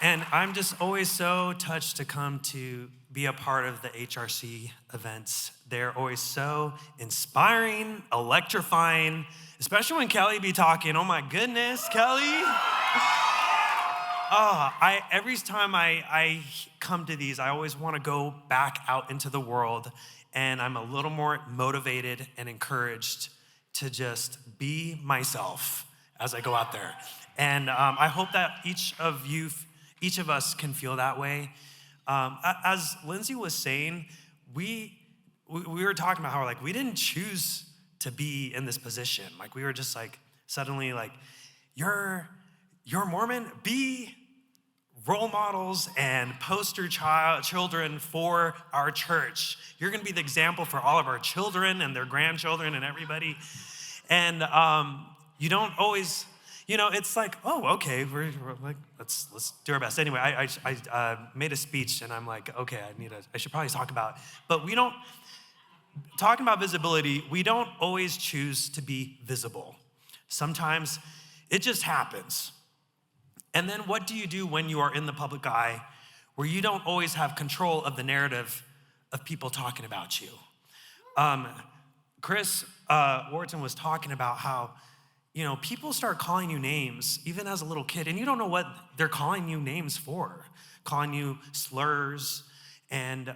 And I'm just always so touched to come to be a part of the HRC events. They're always so inspiring, electrifying, especially when Kelly be talking. Oh my goodness, Kelly. Every time I come to these, I always want to go back out into the world, and I'm a little more motivated and encouraged to just be myself as I go out there. And I hope that each of us can feel that way. As Lindsay was saying, we were talking about how we didn't choose to be in this position. We were just suddenly you're Mormon, be role models and poster children for our church. You're gonna be the example for all of our children and their grandchildren and everybody. And you don't always, it's okay, we're let's do our best. Anyway, I made a speech and I'm okay, I should probably talk about, but talking about visibility, we don't always choose to be visible. Sometimes it just happens. And then what do you do when you are in the public eye where you don't always have control of the narrative of people talking about you? Chris Wharton was talking about how, people start calling you names even as a little kid, and you don't know what they're calling you names for, calling you slurs and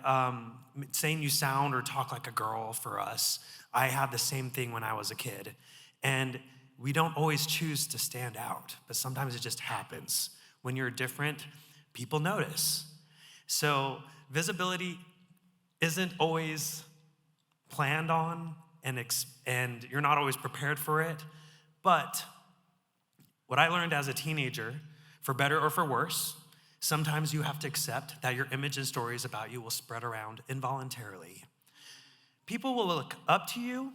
saying you sound or talk like a girl for us. I had the same thing when I was a kid. And we don't always choose to stand out, but sometimes it just happens. When you're different, people notice. So visibility isn't always planned on, and you're not always prepared for it. But what I learned as a teenager, for better or for worse, sometimes you have to accept that your image and stories about you will spread around involuntarily. People will look up to you,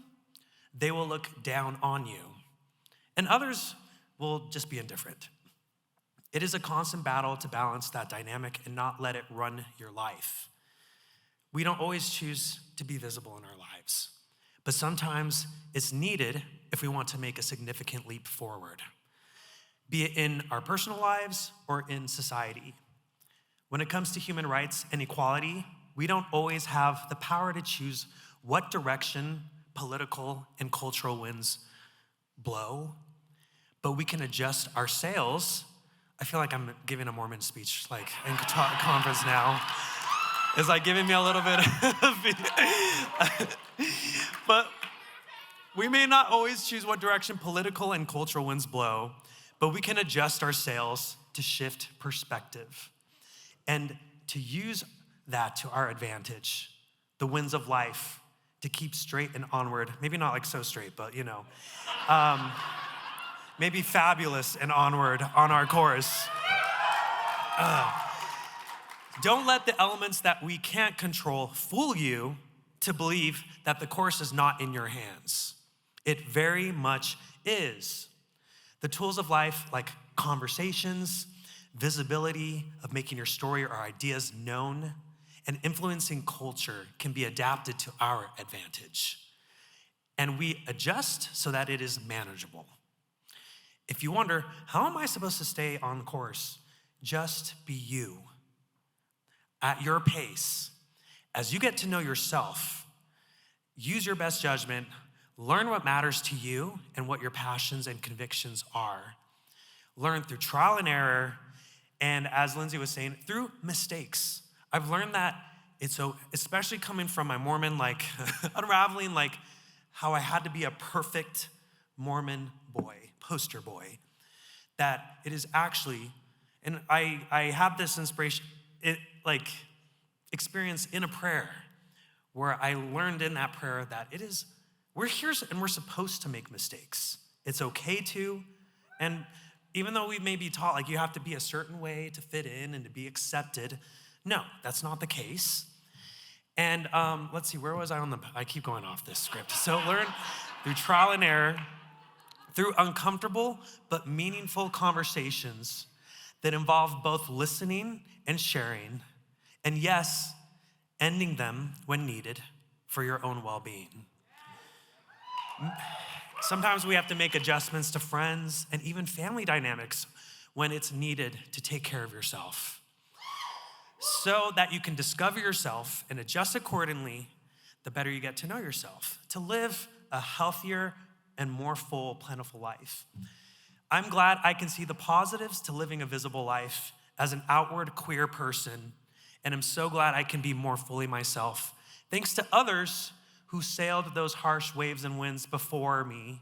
they will look down on you, and others will just be indifferent. It is a constant battle to balance that dynamic and not let it run your life. We don't always choose to be visible in our lives, but sometimes it's needed if we want to make a significant leap forward, be it in our personal lives or in society. When it comes to human rights and equality, we don't always have the power to choose what direction political and cultural winds blow, but we can adjust our sails. I feel like I'm giving a Mormon speech in conference now. It's giving me a little bit of but we may not always choose what direction political and cultural winds blow, but we can adjust our sails to shift perspective and to use that to our advantage, the winds of life, to keep straight and onward. Maybe not so straight, but maybe fabulous and onward on our course. Don't let the elements that we can't control fool you to believe that the course is not in your hands. It very much is. The tools of life, like conversations, visibility of making your story or ideas known, and influencing culture, can be adapted to our advantage. And we adjust so that it is manageable. If you wonder, how am I supposed to stay on course? Just be you, at your pace. As you get to know yourself, use your best judgment, learn what matters to you and what your passions and convictions are. Learn through trial and error, and as Lindsay was saying, through mistakes. I've learned that especially coming from my Mormon, unraveling, how I had to be a perfect Mormon boy, poster boy, that it is actually, and I have this inspiration, experience in a prayer where I learned in that prayer that we're here and we're supposed to make mistakes. It's okay to, and even though we may be taught you have to be a certain way to fit in and to be accepted, no, that's not the case. And let's see, where was I I keep going off this script. So learn through trial and error, through uncomfortable but meaningful conversations that involve both listening and sharing, and yes, ending them when needed for your own well-being. Sometimes we have to make adjustments to friends and even family dynamics when it's needed to take care of yourself, so that you can discover yourself and adjust accordingly the better you get to know yourself, to live a healthier and more full, plentiful life. I'm glad I can see the positives to living a visible life as an outward queer person, and I'm so glad I can be more fully myself, thanks to others who sailed those harsh waves and winds before me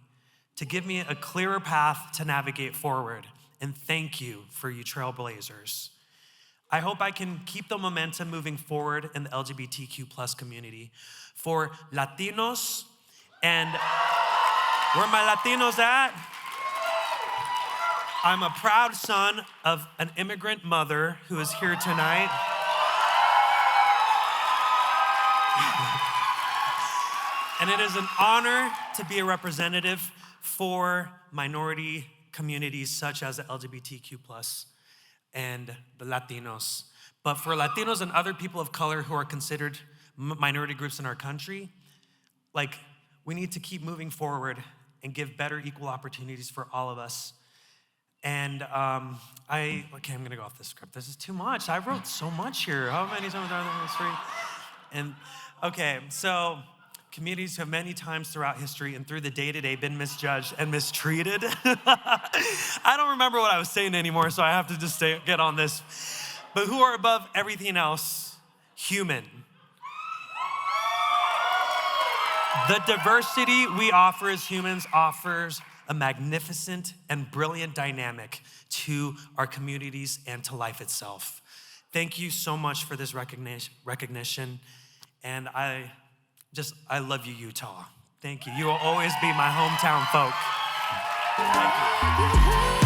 to give me a clearer path to navigate forward. And thank you for you trailblazers. I hope I can keep the momentum moving forward in the LGBTQ plus community. For Latinos, and where my Latinos at? I'm a proud son of an immigrant mother who is here tonight. And it is an honor to be a representative for minority communities such as the LGBTQ plus and the Latinos. But for Latinos and other people of color who are considered minority groups in our country, like, we need to keep moving forward and give better equal opportunities for all of us. And I'm gonna go off the script. This is too much. I wrote so much here. How many times are there history? And okay, so communities have many times throughout history and through the day-to-day been misjudged and mistreated. I don't remember what I was saying anymore, so I have to just get on this. But who are above everything else? Human. The diversity we offer as humans offers a magnificent and brilliant dynamic to our communities and to life itself. Thank you so much for this recognition. And I love you, Utah. Thank you. You will always be my hometown folk. Thank you.